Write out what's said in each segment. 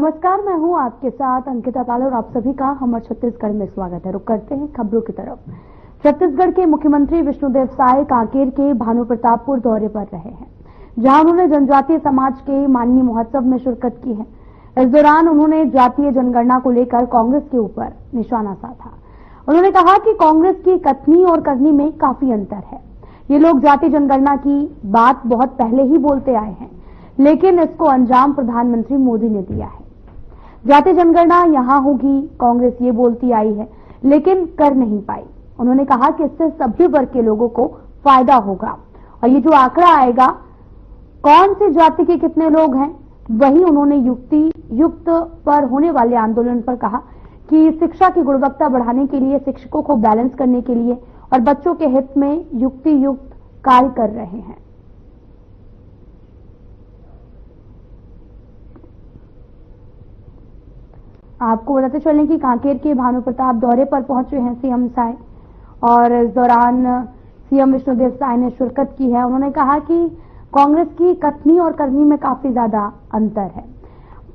नमस्कार, मैं हूं आपके साथ अंकिता पाल और आप सभी का हमर छत्तीसगढ़ में स्वागत है। रुक करते हैं खबरों की तरफ। छत्तीसगढ़ के मुख्यमंत्री विष्णुदेव साय कांकेर के भानु प्रतापपुर दौरे पर रहे हैं, जहां उन्होंने जनजातीय समाज के माननीय महोत्सव में शिरकत की है। इस दौरान उन्होंने जातीय जनगणना को लेकर कांग्रेस के ऊपर निशाना साधा। उन्होंने कहा कि कांग्रेस की कथनी और करनी में काफी अंतर है। ये लोग जातीय जनगणना की बात बहुत पहले ही बोलते आए हैं, लेकिन इसको अंजाम प्रधानमंत्री मोदी ने दिया है। जातीय जनगणना यहां होगी, कांग्रेस ये बोलती आई है, लेकिन कर नहीं पाई। उन्होंने कहा कि इससे सभी वर्ग के लोगों को फायदा होगा और ये जो आंकड़ा आएगा कौन सी जाति के कितने लोग हैं, वही उन्होंने युक्त पर होने वाले आंदोलन पर कहा कि शिक्षा की गुणवत्ता बढ़ाने के लिए, शिक्षकों को बैलेंस करने के लिए और बच्चों के हित में युक्त कार्य कर रहे हैं। आपको बताते चलें कि कांकेर के भानु प्रताप दौरे पर पहुंचे हैं सीएम साय और इस दौरान सीएम विष्णुदेव साय ने शिरकत की है। उन्होंने कहा कि कांग्रेस की कथनी और करनी में काफी ज्यादा अंतर है।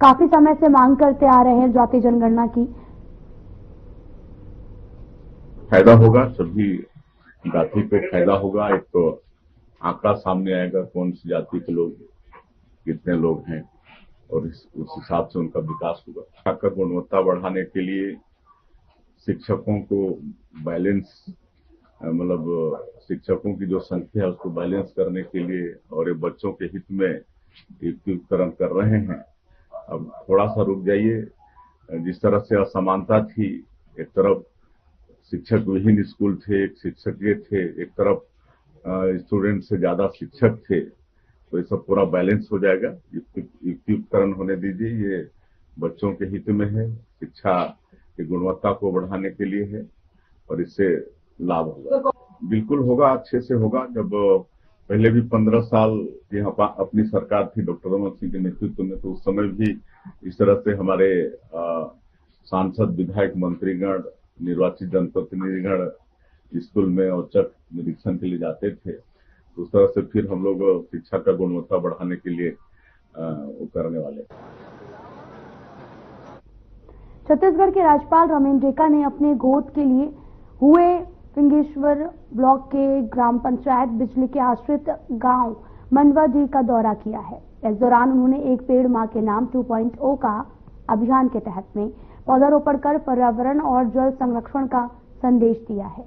काफी समय से मांग करते आ रहे हैं जातीय जनगणना की। फायदा होगा, सभी जाति को फायदा होगा। एक तो आंकड़ा सामने आएगा कौन सी जाति के लोग कितने लोग हैं और उस हिसाब से उनका विकास होगा। शिक्षा का गुणवत्ता बढ़ाने के लिए शिक्षकों को बैलेंस, मतलब शिक्षकों की जो संख्या है उसको बैलेंस करने के लिए और ये बच्चों के हित में युक्तिकरण कर रहे हैं। अब थोड़ा सा रुक जाइए। जिस तरह से असमानता थी, एक तरफ शिक्षक विहीन स्कूल थे, एक शिक्षकीय थे, एक तरफ स्टूडेंट से ज्यादा शिक्षक थे, तो ये सब पूरा बैलेंस हो जाएगा। युक्तिकरण होने दीजिए, ये बच्चों के हित में है, शिक्षा की गुणवत्ता को बढ़ाने के लिए है और इससे लाभ होगा। बिल्कुल होगा, अच्छे से होगा। जब पहले भी 15 साल यहाँ पर अपनी सरकार थी डॉक्टर रमन सिंह के नेतृत्व में, तो उस समय भी इस तरह से हमारे सांसद, विधायक, मंत्रीगण, निर्वाचित जनप्रतिनिधिगण स्कूल में औचक निरीक्षण के लिए जाते थे। उस तरह से फिर हम लोग शिक्षा का गुणवत्ता बढ़ाने के लिए वो करने वाले। छत्तीसगढ़ के राज्यपाल रमेन डेका ने अपने गोद के लिए हुए फिंगेश्वर ब्लॉक के ग्राम पंचायत बिजली के आश्रित गांव मनवाडी का दौरा किया है। इस दौरान उन्होंने एक पेड़ मां के नाम 2.0 का अभियान के तहत में पौधारोपण कर पर्यावरण और जल संरक्षण का संदेश दिया है।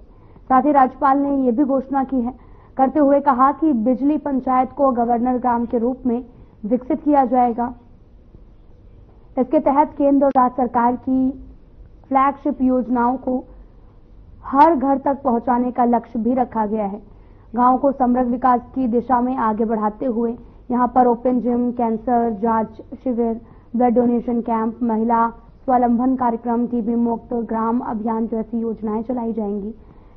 साथ ही राज्यपाल ने यह भी घोषणा की है करते हुए कहा कि बिजली पंचायत को गवर्नर ग्राम के रूप में विकसित किया जाएगा। इसके तहत केंद्र और राज्य सरकार की फ्लैगशिप योजनाओं को हर घर तक पहुंचाने का लक्ष्य भी रखा गया है। गांव को समग्र विकास की दिशा में आगे बढ़ाते हुए यहां पर ओपन जिम, कैंसर जांच शिविर, ब्लड डोनेशन कैंप, महिला स्वावलंबन कार्यक्रम, टीबी मुक्त ग्राम अभियान जैसी योजनाएं चलाई जाएंगी।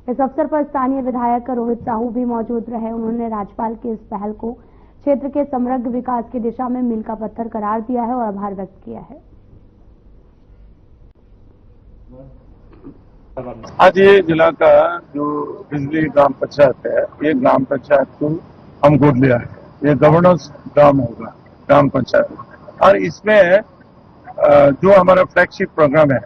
इस अवसर पर स्थानीय विधायक रोहित साहू भी मौजूद रहे। उन्होंने राज्यपाल की इस पहल को क्षेत्र के समग्र विकास की दिशा में मील का पत्थर करार दिया है और आभार व्यक्त किया है। आज ये जिला का जो बिजली ग्राम पंचायत है, ये ग्राम पंचायत को हम गोद लिया है। ये गवर्नेंस ग्राम होगा, ग्राम पंचायत। और इसमें जो हमारा फ्लैगशिप प्रोग्राम है,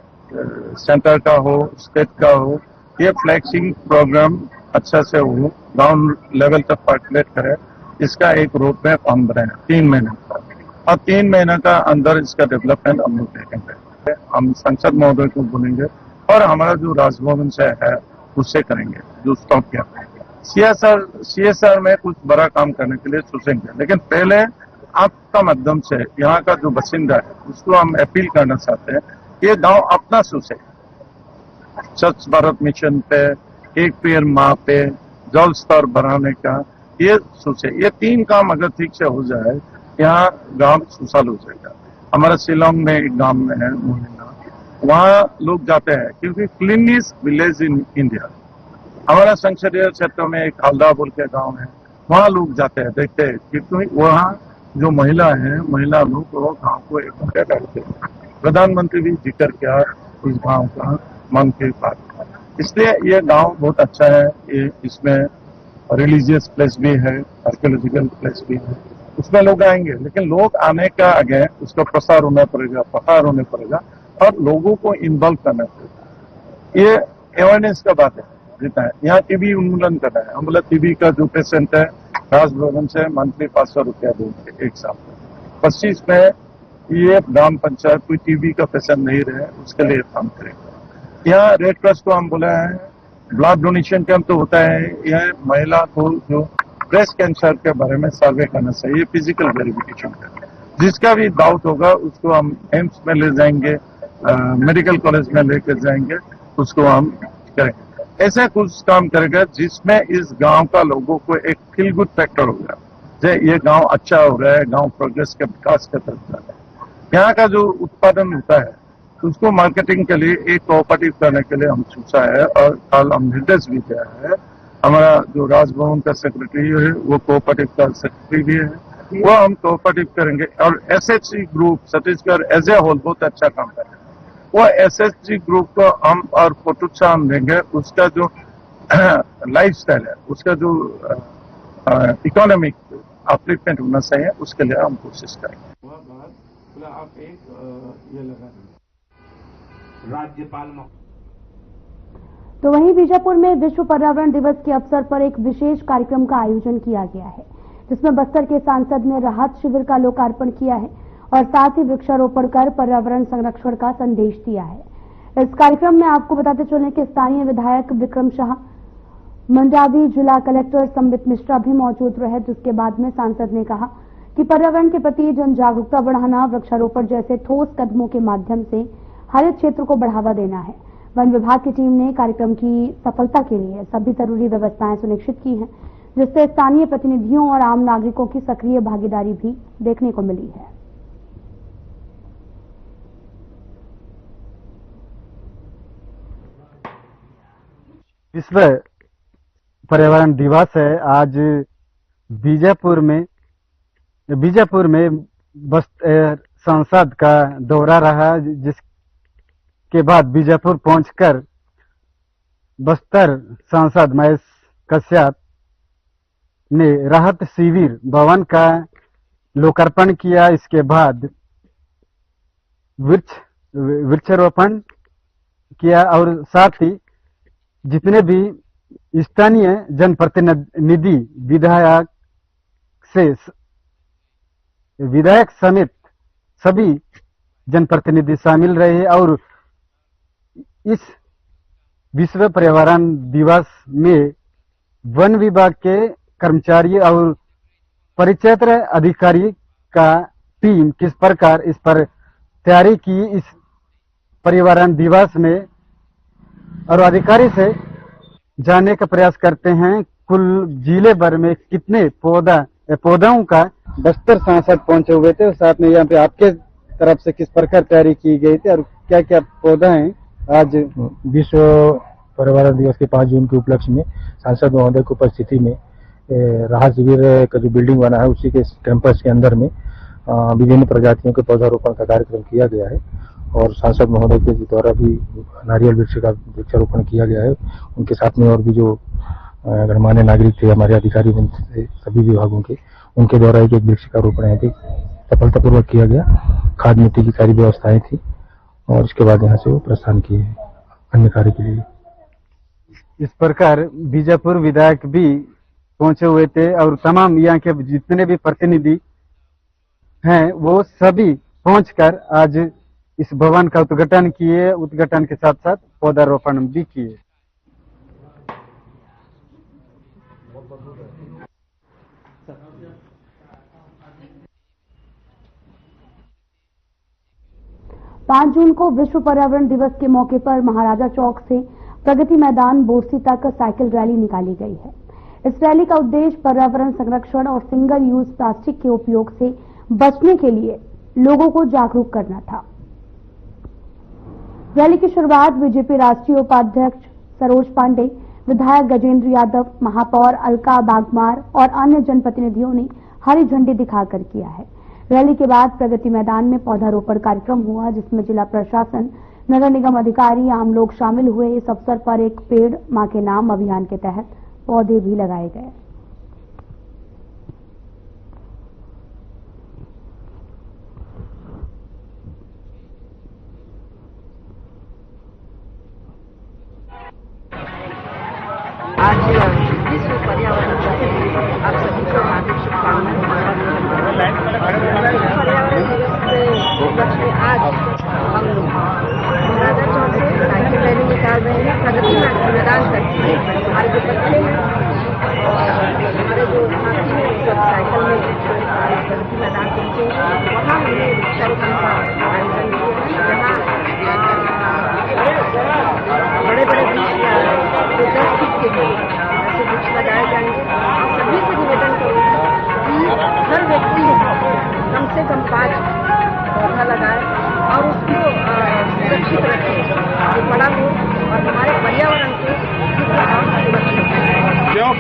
सेंटर का हो, स्टेट का हो, ये फ्लैगशिप प्रोग्राम अच्छा से हो, ग्राउंड लेवल तक पर्कुलेट करे, इसका एक रोड मैप हम बनाए 3 महीने का। और 3 महीने का अंदर इसका डेवलपमेंट हम लोग देखेंगे। हम संसद महोदय को बोलेंगे और हमारा जो राजभवन से है उससे करेंगे, जो स्टॉप किया। सीएसआर में कुछ बड़ा काम करने के लिए सोचेंगे, लेकिन पहले आपका माध्यम से यहाँ का जो बासिंदा है उसको हम अपील करना चाहते हैं, ये गांव अपना सोचे। स्वच्छ भारत मिशन पे, एक पेड़ माँ पे, जल स्तर बढ़ाने का ये सोचे। ये 3 काम अगर ठीक से हो जाए, यहाँ गांव सुशाल हो जाएगा। हमारा शिलोंग में एक गांव में है, वहाँ लोग जाते हैं क्योंकि क्लीनेस्ट विलेज इन इंडिया। हमारा संसदीय क्षेत्र में एक हल्दा बोल के गांव है, वहाँ लोग जाते हैं, देखते हैं, क्योंकि वहाँ जो महिला है, महिला लोग वो गांव को इकट्ठा करते हैं। प्रधानमंत्री भी जिक्र किया उस गांव का, मन की बात। इसलिए ये गांव बहुत अच्छा है। ये इसमें रिलीजियस प्लेस भी है, आर्कियोलॉजिकल प्लेस भी है, उसमें लोग आएंगे, लेकिन लोग आने का आगे उसका प्रसार होना पड़ेगा, प्रसार होने पड़ेगा और लोगों को इन्वॉल्व करना पड़ेगा। ये अवेयरनेस का बात है जितना है। यहाँ टीबी उन्मूलन करना है। हम बोला टीबी का जो पेशेंट है राजभवन से मंथली 500 रुपया देंगे एक साल में। 25 में ये ग्राम पंचायत कोई टीबी का पेशेंट नहीं रहे, उसके लिए काम करेगा। यहाँ रेड क्रॉस को हम बोला है ब्लड डोनेशन कैंप तो होता है। यह महिला को जो ब्रेस्ट कैंसर के बारे में सर्वे करना चाहिए, फिजिकल वेरिफिकेशन का। जिसका भी डाउट होगा उसको हम एम्स में ले जाएंगे, मेडिकल कॉलेज में लेकर जाएंगे, उसको हम करेंगे। ऐसा कुछ काम करेगा जिसमें इस गांव का लोगों को एक फील गुड फैक्टर होगा, जो ये गांव अच्छा हो रहा है, गांव प्रोग्रेस के विकास की तरफ जा रहा है। यहाँ का जो उत्पादन होता है उसको मार्केटिंग के लिए एक कोऑपरेटिव करने के लिए हम सोचा है और कल हम निर्देश भी दिया है। हमारा जो राजभवन का सेक्रेटरी है वो कोऑपरेटिव का सेक्रेटरी भी है, वो हम कोऑपरेटिव करेंगे। और SHG group Chhattisgarh as a whole बहुत अच्छा काम कर रहा है। वो एसएचजी ग्रुप को हम और प्रोत्साहन देंगे। उसका जो लाइफस्टाइल है, उसका जो इकोनॉमिक अपलिफ्टमेंट होना चाहिए, उसके लिए हम कोशिश करेंगे। वह बात आप एक ये लगा राज्यपाल। तो वहीं बीजापुर में विश्व पर्यावरण दिवस के अवसर पर एक विशेष कार्यक्रम का आयोजन किया गया है, जिसमें बस्तर के सांसद ने राहत शिविर का लोकार्पण किया है और साथ ही वृक्षारोपण कर पर्यावरण संरक्षण का संदेश दिया है। इस कार्यक्रम में आपको बताते चलें कि स्थानीय विधायक विक्रम शाह, मंडावी जिला कलेक्टर संबित मिश्रा भी मौजूद रहे, जिसके बाद में सांसद ने कहा कि पर्यावरण के प्रति जन जागरूकता बढ़ाना, वृक्षारोपण जैसे ठोस कदमों के माध्यम से हरित क्षेत्र को बढ़ावा देना है। वन विभाग की टीम ने कार्यक्रम की सफलता के लिए सभी जरूरी व्यवस्थाएं सुनिश्चित की हैं, जिससे स्थानीय प्रतिनिधियों और आम नागरिकों की सक्रिय भागीदारी भी देखने को मिली है। विश्व पर्यावरण दिवस है आज बीजापुर में संसद का दौरा रहा, जिसके बाद बीजापुर पहुंचकर बस्तर सांसद महेश कश्यप ने राहत शिविर भवन का लोकार्पण किया। इसके बाद वृक्षारोपण किया और साथ ही जितने भी स्थानीय जनप्रतिनिधि विधायक समेत सभी जनप्रतिनिधि शामिल रहे और इस विश्व पर्यावरण दिवस में वन विभाग के कर्मचारी और परिक्षेत्र अधिकारी का टीम किस प्रकार इस पर तैयारी की, इस पर्यावरण दिवस में और अधिकारी से जानने का प्रयास करते हैं। कुल जिले भर में कितने पौधों का बस्तर सांसद पहुंचे हुए थे और साथ में यहाँ पे आपके तरफ से किस प्रकार तैयारी की गई थी और क्या क्या पौधा हैं। आज विश्व पर्यावरण दिवस के 5 जून के उपलक्ष्य में सांसद महोदय की उपस्थिति में राहत शिविर का जो बिल्डिंग बना है उसी के कैंपस के अंदर में विभिन्न प्रजातियों के पौधारोपण का कार्यक्रम किया गया है और सांसद महोदय के द्वारा भी नारियल वृक्ष का वृक्षारोपण किया गया है। उनके साथ में और भी जो गणमान्य नागरिक थे, हमारे अधिकारी थे सभी विभागों के, उनके द्वारा एक वृक्ष का रोपण यहाँ पे सफलतापूर्वक किया गया। खाद मिट्टी की सारी व्यवस्थाएं थी और इसके बाद यहाँ से वो प्रस्थान किए अन्य कार्य के लिए। इस प्रकार बीजापुर विधायक भी पहुंचे हुए थे और तमाम यहाँ के जितने भी प्रतिनिधि हैं वो सभी पहुंचकर आज इस भवन का उद्घाटन किए। उद्घाटन के साथ साथ पौधारोपण भी किए। पांच जून को विश्व पर्यावरण दिवस के मौके पर महाराजा चौक से प्रगति मैदान बोरसी तक साइकिल रैली निकाली गई है। इस रैली का उद्देश्य पर्यावरण संरक्षण और सिंगल यूज प्लास्टिक के उपयोग से बचने के लिए लोगों को जागरूक करना था। रैली की शुरुआत बीजेपी राष्ट्रीय उपाध्यक्ष सरोज पांडे, विधायक गजेंद्र यादव, महापौर अलका बागमार और अन्य जनप्रतिनिधियों ने हरी झंडी दिखाकर किया है। रैली के बाद प्रगति मैदान में पौधारोपण कार्यक्रम हुआ, जिसमें जिला प्रशासन, नगर निगम अधिकारी, आम लोग शामिल हुए। इस अवसर पर एक पेड़ मां के नाम अभियान के तहत पौधे भी लगाए गए।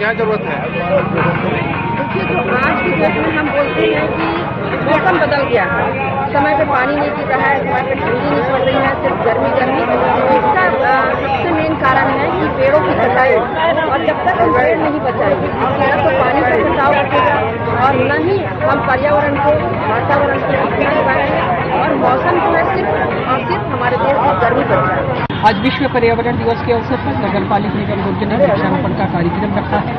क्या जरूरत है? देखिए, जो आज की डेट में हम बोलते हैं कि मौसम बदल गया है, समय पे पानी नहीं गिर रहा है, समय पे ठंडी नहीं पड़ रही है, सिर्फ गर्मी गर्मी। इसका सबसे मेन कारण है कि पेड़ों की कटाई, और जब तक हम पेड़ नहीं बचाएंगे न तो पानी का बचाव रखेगा और न ही हम पर्यावरण को, वातावरण को अपना पाएंगे, और मौसम जो है सिर्फ और सिर्फ हमारे देश की गर्मी बढ़ जाएगी। आज विश्व पर्यावरण दिवस के अवसर पर नगर पालिका निगम दुर्ग ने वृक्षारोपण का कार्यक्रम रखा है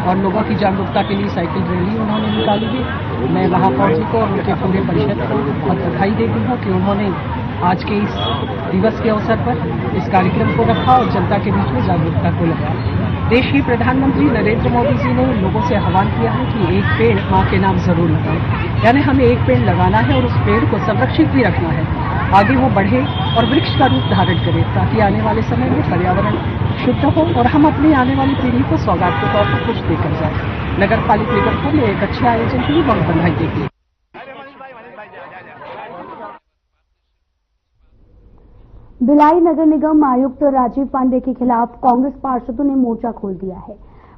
और लोगों की जागरूकता के लिए साइकिल रैली उन्होंने निकाली है। मैं महापौर जी को और उनके पूरे परिषद को बहुत बधाई देती हूँ कि उन्होंने आज के इस दिवस के अवसर पर इस कार्यक्रम को रखा और जनता के बीच में जागरूकता को लगाया। देश के प्रधानमंत्री नरेंद्र मोदी जी ने लोगों से आह्वान किया है कि एक पेड़ माँ के नाम जरूर लगाएं, यानी हमें एक पेड़ लगाना है और उस पेड़ को संरक्षित भी रखना है, आगे वो बढ़े और वृक्ष का रूप धारण करे, ताकि आने वाले समय में पर्यावरण शुद्ध हो और हम अपनी आने वाली पीढ़ी को सौगात के तौर पर कुछ देकर जाए। नगर पालिका निगम को मैं एक अच्छे आयोजन के लिए बहुत बधाई देती हूँ। भिलाई नगर निगम आयुक्त राजीव पांडे के खिलाफ कांग्रेस पार्षदों ने मोर्चा खोल दिया है।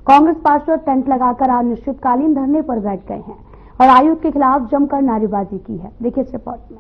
कांग्रेस पार्षद टेंट लगाकर अनिश्चितकालीन धरने पर बैठ गए हैं और आयुक्त के खिलाफ जमकर नारेबाजी की है। देखिए इस रिपोर्ट में।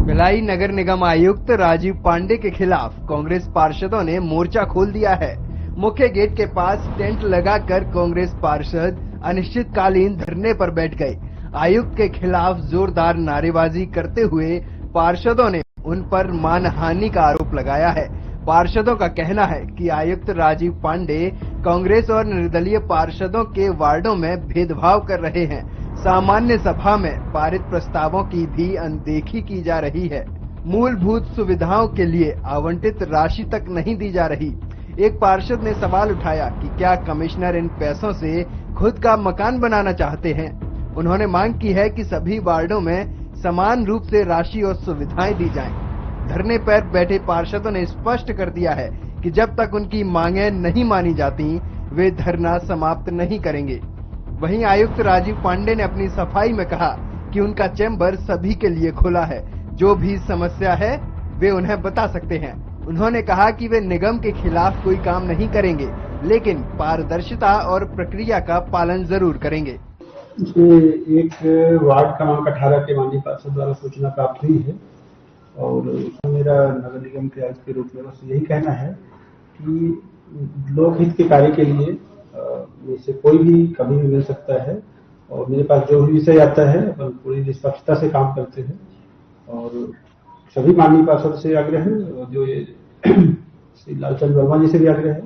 भिलाई नगर निगम आयुक्त राजीव पांडे के खिलाफ कांग्रेस पार्षदों ने मोर्चा खोल दिया है। मुख्य गेट के पास टेंट लगाकर कांग्रेस पार्षद अनिश्चितकालीन धरने पर बैठ गए। आयुक्त के खिलाफ जोरदार नारेबाजी करते हुए पार्षदों ने उन पर मानहानि का आरोप लगाया है। पार्षदों का कहना है कि आयुक्त राजीव पांडे कांग्रेस और निर्दलीय पार्षदों के वार्डों में भेदभाव कर रहे हैं। सामान्य सभा में पारित प्रस्तावों की भी अनदेखी की जा रही है। मूलभूत सुविधाओं के लिए आवंटित राशि तक नहीं दी जा रही। एक पार्षद ने सवाल उठाया कि क्या कमिश्नर इन पैसों से खुद का मकान बनाना चाहते हैं। उन्होंने मांग की है कि सभी वार्डों में समान रूप से राशि और सुविधाएं दी जाएं। धरने पर बैठे पार्षदों ने स्पष्ट कर दिया है कि जब तक उनकी मांगें नहीं मानी जाती वे धरना समाप्त नहीं करेंगे। वहीं आयुक्त राजीव पांडे ने अपनी सफाई में कहा कि उनका चैम्बर सभी के लिए खुला है, जो भी समस्या है वे उन्हें बता सकते हैं। उन्होंने कहा कि वे निगम के खिलाफ कोई काम नहीं करेंगे, लेकिन पारदर्शिता और प्रक्रिया का पालन जरूर करेंगे। इसमें एक वार्ड क्रमांक 18 के माननीय पार्षद द्वारा सूचना प्राप्त हुई है और मेरा नगर निगम के आयुक्त के रूप में बस यही कहना है कि लोकहित के कार्य के लिए से कोई भी कभी भी मिल सकता है और मेरे पास जो भी विषय आता है अपन पूरी निष्पक्षता से काम करते हैं और सभी माननीय पार्षद से आग्रह है और जो ये श्री लालचंद वर्मा जी से भी आग्रह है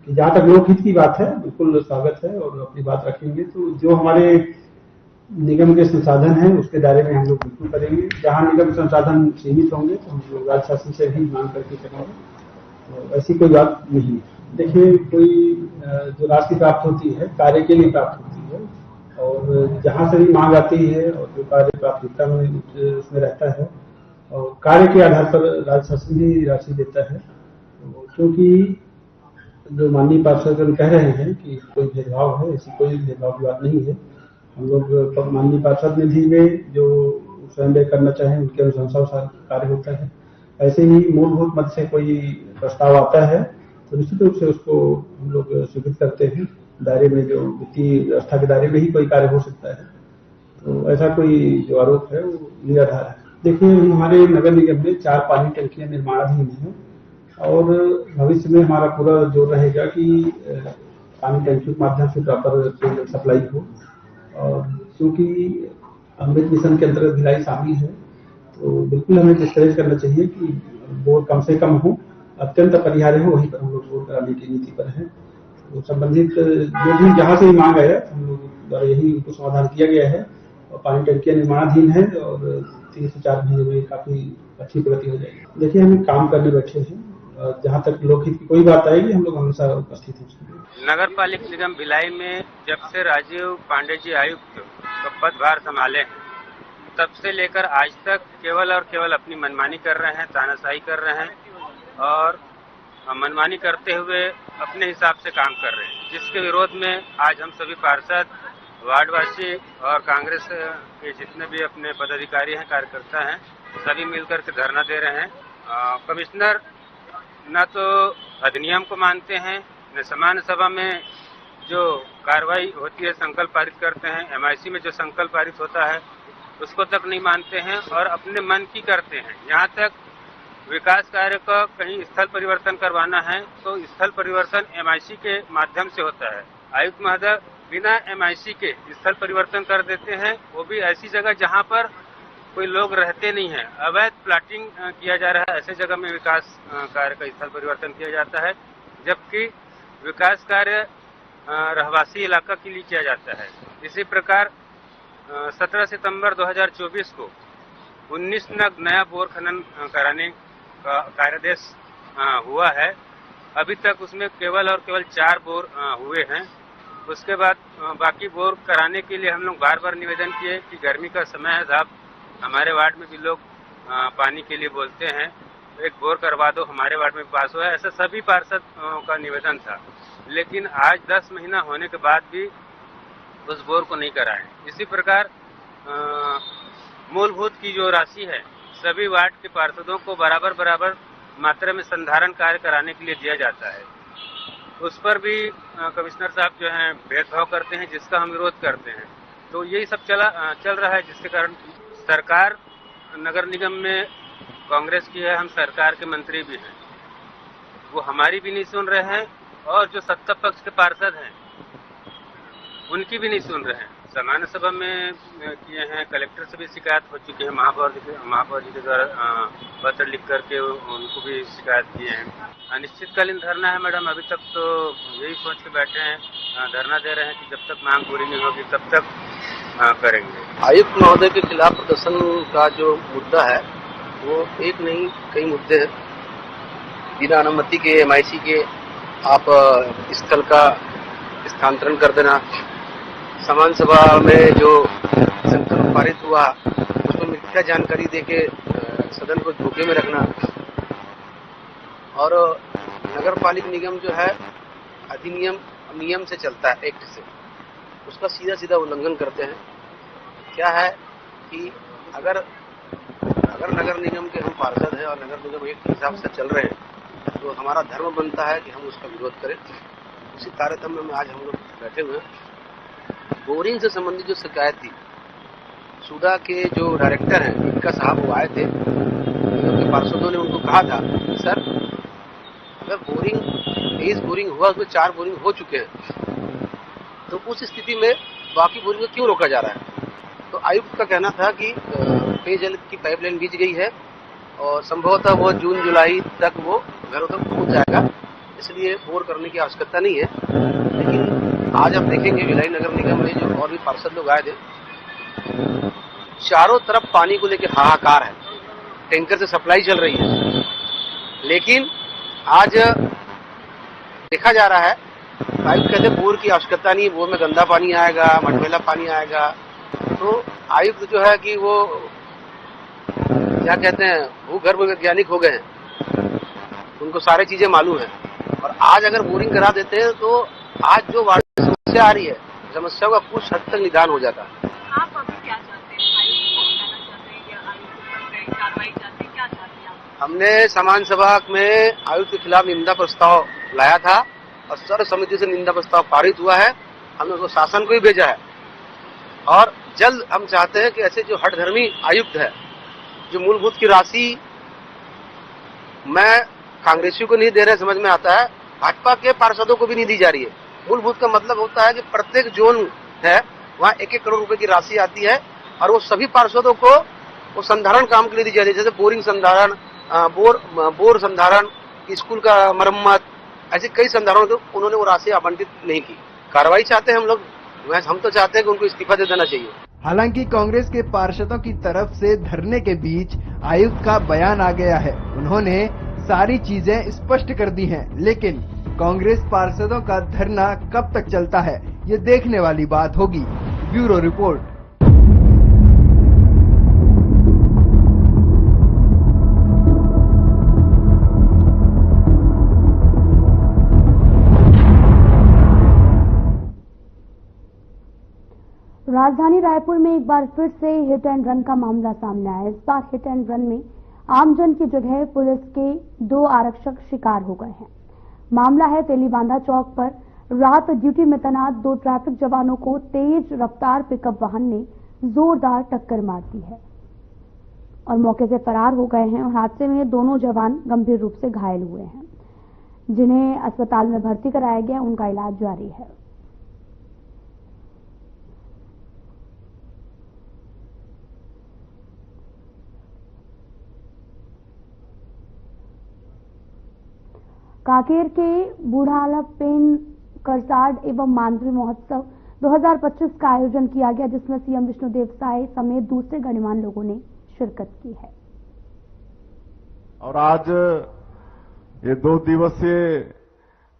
कि जहाँ तक लोकहित की बात है बिल्कुल स्वागत है और अपनी बात रखेंगे। तो जो हमारे निगम के संसाधन हैं उसके दायरे में हम लोग बिल्कुल करेंगे। जहाँ निगम संसाधन सीमित होंगे तो हम लोग राज्य शासन से भी मांग करके करेंगे। ऐसी कोई बात नहीं है। देखिए, कोई जो राशि प्राप्त होती है कार्य के लिए प्राप्त होती है और जहाँ से भी मांग आती है और जो कार्य प्राथमिकता में उसमें रहता है और कार्य के आधार पर राज्य शासन भी राशि देता है। क्योंकि जो माननीय पार्षद कह रहे हैं कि कोई भेदभाव है, ऐसी कोई भेदभाव की बात नहीं है। हम लोग माननीय पार्षद निधि में जो स्वयं व्यय करना चाहें उनके अनुसार कार्य होता है। ऐसे ही मूलभूत मद से कोई प्रस्ताव आता है तो निश्चित रूप से उसको हम लोग स्वीकृत करते हैं। दायरे में जो वित्तीय व्यवस्था के दायरे में ही कोई कार्य हो सकता है, तो ऐसा कोई जो आरोप है वो निराधार है। देखिए, हमारे नगर निगम में 4 पानी टंकियां निर्माणाधीन हैं और भविष्य में हमारा पूरा जोर रहेगा कि पानी टंकियों के माध्यम से प्रॉपर सप्लाई हो। और क्योंकि अमृत मिशन के अंतर्गत भिलाई शामिल है तो बिल्कुल हमें डिस्करेज करना चाहिए कि बोर कम से कम हो, अत्यंत अपरिहार्य हो, वहीं पर हम लोग बोर कराने की नीति पर है। तो संबंधित जो भी जहाँ से भी मांग आया हम लोग द्वारा यही उनको समाधान किया गया है और पानी टंकियां निर्माणाधीन है और 3 से 4 महीने में काफी अच्छी प्रगति हो जाएगी। देखिए, हम काम करने बैठे हैं, जहाँ तक लोकहित की कोई बात आएगी हम लोग हमेशा उपस्थित हैं। नगर पालिका निगम भिलाई में जब से राजीव पांडे जी आयुक्त का पदभार संभाले तब से लेकर आज तक केवल और केवल अपनी मनमानी कर रहे हैं, तानाशाही कर रहे हैं और मनमानी करते हुए अपने हिसाब से काम कर रहे हैं, जिसके विरोध में आज हम सभी पार्षद वार्डवासी और कांग्रेस के जितने भी अपने पदाधिकारी हैं, कार्यकर्ता हैं, सभी मिलकर के धरना दे रहे हैं। कमिश्नर न तो अधिनियम को मानते हैं, न सामान्य सभा में जो कार्रवाई होती है, संकल्प पारित करते हैं, एमआईसी में जो संकल्प पारित होता है उसको तक नहीं मानते हैं और अपने मन की करते हैं। यहाँ तक विकास कार्य का कहीं स्थल परिवर्तन करवाना है तो स्थल परिवर्तन एमआईसी के माध्यम से होता है। आयुक्त महोदय बिना एमआईसी के स्थल परिवर्तन कर देते हैं, वो भी ऐसी जगह जहाँ पर कोई लोग रहते नहीं हैं। अवैध प्लाटिंग किया जा रहा है, ऐसे जगह में विकास कार्य का स्थल परिवर्तन किया जाता है, जबकि विकास कार्य रहवासी इलाका के लिए किया जाता है। इसी प्रकार 17 सितंबर 2024 को 19 नग नया बोर खनन कराने का कार्यादेश हुआ है। अभी तक उसमें केवल और केवल 4 बोर हुए हैं। उसके बाद बाकी बोर कराने के लिए हम लोग बार बार निवेदन किए कि गर्मी का समय है साहब, हमारे वार्ड में भी लोग पानी के लिए बोलते हैं, एक बोर करवा दो, हमारे वार्ड में पास हुआ है। ऐसा सभी पार्षद का निवेदन था, लेकिन आज 10 महीना होने के बाद भी उस बोर को नहीं कराएं। इसी प्रकार मूलभूत की जो राशि है सभी वार्ड के पार्षदों को बराबर बराबर मात्रा में संधारण कार्य कराने के लिए दिया जाता है। उस पर भी कमिश्नर साहब जो हैं भेदभाव करते हैं, जिसका हम विरोध करते हैं। तो यही सब चल रहा है, जिसके कारण सरकार नगर निगम में कांग्रेस की है, हम सरकार के मंत्री भी हैं, वो हमारी भी नहीं सुन रहे हैं और जो सत्ता पक्ष के पार्षद हैं उनकी भी नहीं सुन रहे हैं। सामान्य सभा में किए हैं, कलेक्टर से भी शिकायत हो चुकी है, महापौर जी के द्वारा पत्र लिख करके उनको भी शिकायत किए हैं। अनिश्चितकालीन धरना है मैडम, अभी तक तो यही सोच के बैठे हैं, धरना दे रहे हैं कि जब तक मांग पूरी नहीं होगी तब तक करेंगे। आयुक्त महोदय के खिलाफ प्रदर्शन का जो मुद्दा है वो एक नहीं कई मुद्दे हैं। बिना अनुमति के एमआईसी के आप स्थल का स्थानांतरण कर देना, सामान्य सभा में जो संकल्प पारित हुआ उसमें मिथ्या जानकारी देके सदन को धोखे में रखना, और नगर पालिक निगम जो है अधिनियम नियम से चलता है, एक्ट से, उसका सीधा सीधा उल्लंघन करते हैं। क्या है कि अगर नगर निगम के हम पार्षद हैं और नगर निगम एक हिसाब से चल रहे हैं तो हमारा धर्म बनता है कि हम उसका विरोध करें। उसी तारतम्य में आज हम लोग बैठे हुए हैं। बोरिंग से संबंधित जो शिकायत थी, सूडा के जो डायरेक्टर हैं इनका साहब वो आए थे, निगम पार्षदों ने उनको कहा था सर अगर बोरिंग 23 बोरिंग हुआ उसमें 4 बोरिंग हो चुके हैं, तो उस स्थिति में बाकी बोरिंग को क्यों रोका जा रहा है। तो आयुक्त का कहना था कि पेयजल की पाइपलाइन बीच गई है और संभवतः वो जून जुलाई तक वो घरों तक पहुंच जाएगा, इसलिए बोर करने की आवश्यकता नहीं है। लेकिन आज आप देखेंगे भिलाई नगर निगम में जो और भी पार्षद लोग आए थे, चारों तरफ पानी को लेकर हाहाकार है, टैंकर से सप्लाई चल रही है, लेकिन आज देखा जा रहा है आयुक्त कहते बोर की आवश्यकता नहीं, बोर में गंदा पानी आएगा, मटमैला पानी आएगा। तो आयुक्त जो है कि वो क्या कहते हैं भूगर्भ वैज्ञानिक हो गए हैं, उनको सारी चीजें मालूम है। और आज अगर बोरिंग करा देते हैं तो आज जो वार्ड में समस्या आ रही है, समस्या का कुछ हद तक निदान हो जाता है। आप अभी क्या चाहते हैं, आयुक्त को हटाना चाहते हैं या आयुक्त पर कार्रवाई चाहते हैं, क्या चाहते हैं आप? हमने सामान्य सभा में आयुक्त के खिलाफ निंदा प्रस्ताव लाया था और सर्व समिति से निंदा प्रस्ताव पारित हुआ है। हमने उसको शासन को ही भेजा है और जल्द हम चाहते हैं कि ऐसे जो हठधर्मी आयुक्त है, जो मूलभूत की राशि मैं कांग्रेसियों को नहीं दे रहे, समझ में आता है, भाजपा के पार्षदों को भी नहीं दी जा रही है। मूलभूत का मतलब होता है कि प्रत्येक जोन है वहाँ 1-1 करोड़ रुपए की राशि आती है और वो सभी पार्षदों को वो संधारण काम के लिए दी जा रही है, जैसे बोरिंग संधारण, बोर संधारण, स्कूल का मरम्मत, ऐसे कई संधारणों को उन्होंने वो राशि आवंटित नहीं की। कार्रवाई चाहते हैं हम लोग, हम तो चाहते हैं कि उनको इस्तीफा दे देना चाहिए। हालांकि कांग्रेस के पार्षदों की तरफ से धरने के बीच आयुक्त का बयान आ गया है। उन्होंने सारी चीजें स्पष्ट कर दी हैं, लेकिन कांग्रेस पार्षदों का धरना कब तक चलता है ये देखने वाली बात होगी। Bureau report. राजधानी रायपुर में एक बार फिर से हिट एंड रन का मामला सामने आया। इस बार हिट एंड रन में आमजन की जगह पुलिस के 2 आरक्षक शिकार हो गए हैं। मामला है तेलीबांधा चौक पर रात ड्यूटी में तैनात 2 ट्रैफिक जवानों को तेज रफ्तार पिकअप वाहन ने जोरदार टक्कर मार दी है और मौके से फरार हो गए हैं। और हादसे में दोनों जवान गंभीर रूप से घायल हुए हैं, जिन्हें अस्पताल में भर्ती कराया गया। उनका इलाज जारी है। कांकेर के बूढ़ालपेन करसाड एवं मांदरी महोत्सव 2025 का आयोजन किया गया, जिसमें सीएम विष्णुदेव साय समेत दूसरे गणमान्य लोगों ने शिरकत की है। और आज ये 2 दिवसीय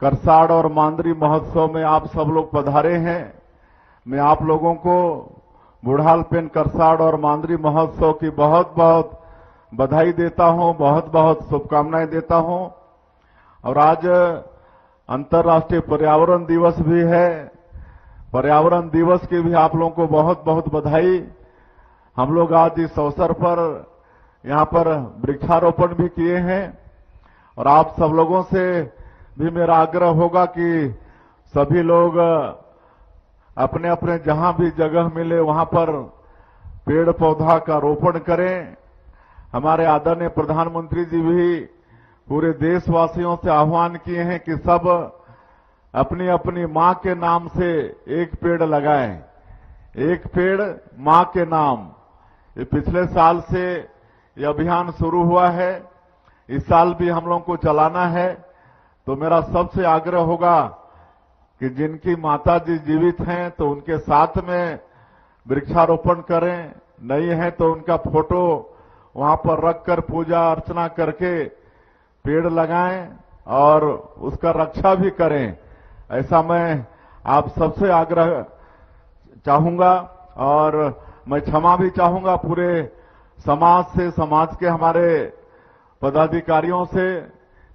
करसाड और मांदरी महोत्सव में आप सब लोग पधारे हैं। मैं आप लोगों को बूढ़ालपेन करसाड और मांदरी महोत्सव की बहुत बहुत बधाई देता हूं, बहुत बहुत शुभकामनाएं देता हूं। और आज अंतर्राष्ट्रीय पर्यावरण दिवस भी है। पर्यावरण दिवस की भी आप लोगों को बहुत बहुत बधाई। हम लोग आज इस अवसर पर यहां पर वृक्षारोपण भी किए हैं और आप सब लोगों से भी मेरा आग्रह होगा कि सभी लोग अपने अपने जहां भी जगह मिले वहां पर पेड़ पौधा का रोपण करें। हमारे आदरणीय प्रधानमंत्री जी भी पूरे देशवासियों से आह्वान किए हैं कि सब अपनी अपनी मां के नाम से एक पेड़ लगाएं। एक पेड़ मां के नाम। ये पिछले साल से ये अभियान शुरू हुआ है, इस साल भी हम लोगों को चलाना है। तो मेरा सबसे आग्रह होगा कि जिनकी माता जी जीवित हैं तो उनके साथ में वृक्षारोपण करें, नहीं है तो उनका फोटो वहां पर रखकर पूजा अर्चना करके पेड़ लगाएं और उसका रक्षा भी करें। ऐसा मैं आप सबसे आग्रह चाहूंगा और मैं क्षमा भी चाहूंगा पूरे समाज से, समाज के हमारे पदाधिकारियों से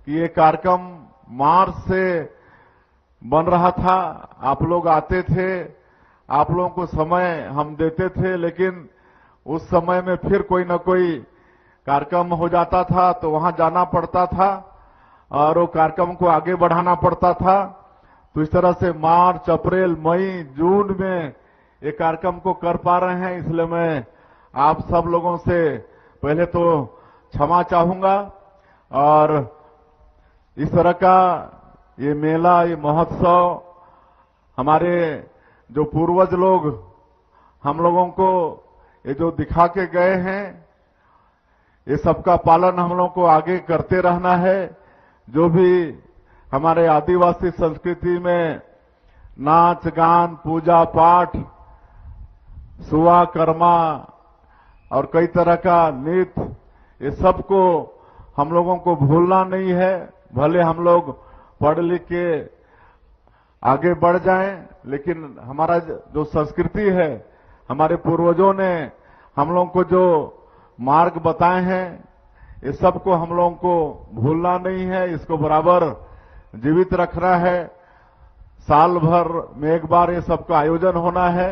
कि ये कार्यक्रम मार्च से बन रहा था। आप लोग आते थे, आप लोगों को समय हम देते थे, लेकिन उस समय में फिर कोई न कोई कार्यक्रम हो जाता था तो वहां जाना पड़ता था और वो कार्यक्रम को आगे बढ़ाना पड़ता था। तो इस तरह से मार्च, अप्रैल, मई, जून में ये कार्यक्रम को कर पा रहे हैं। इसलिए मैं आप सब लोगों से पहले तो क्षमा चाहूंगा। और इस तरह का ये मेला, ये महोत्सव हमारे जो पूर्वज लोग हम लोगों को ये जो दिखा के गए हैं, ये सबका पालन हम लोगों को आगे करते रहना है। जो भी हमारे आदिवासी संस्कृति में नाच गान, पूजा पाठ, सुआ कर्मा और कई तरह का नृत्य, ये सबको हम लोगों को भूलना नहीं है। भले हम लोग पढ़ लिख के आगे बढ़ जाएं, लेकिन हमारा जो संस्कृति है, हमारे पूर्वजों ने हम लोगों को जो मार्ग बताए हैं, ये सबको हम लोगों को भूलना नहीं है। इसको बराबर जीवित रखना है। साल भर में एक बार ये सबका आयोजन होना है।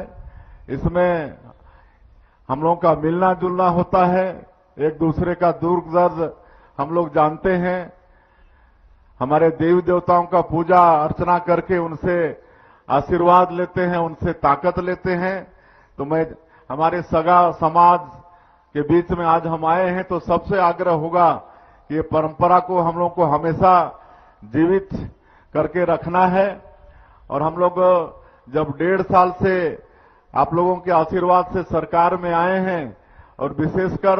इसमें हम लोगों का मिलना जुलना होता है, एक दूसरे का दुख दर्द हम लोग जानते हैं। हमारे देवी देवताओं का पूजा अर्चना करके उनसे आशीर्वाद लेते हैं, उनसे ताकत लेते हैं। तो मैं हमारे सगा समाज के बीच में आज हम आए हैं तो सबसे आग्रह होगा कि ये परंपरा को हम लोग को हमेशा जीवित करके रखना है। और हम लोग जब 1.5 साल से आप लोगों के आशीर्वाद से सरकार में आए हैं और विशेषकर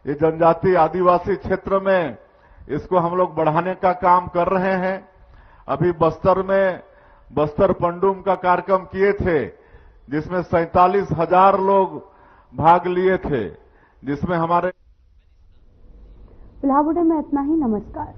ये जनजाति आदिवासी क्षेत्र में इसको हम लोग बढ़ाने का काम कर रहे हैं। अभी बस्तर में बस्तर पंडुम का कार्यक्रम किए थे, जिसमें 47,000 लोग भाग लिए थे, जिसमें हमारे फिलहाल में इतना ही। नमस्कार।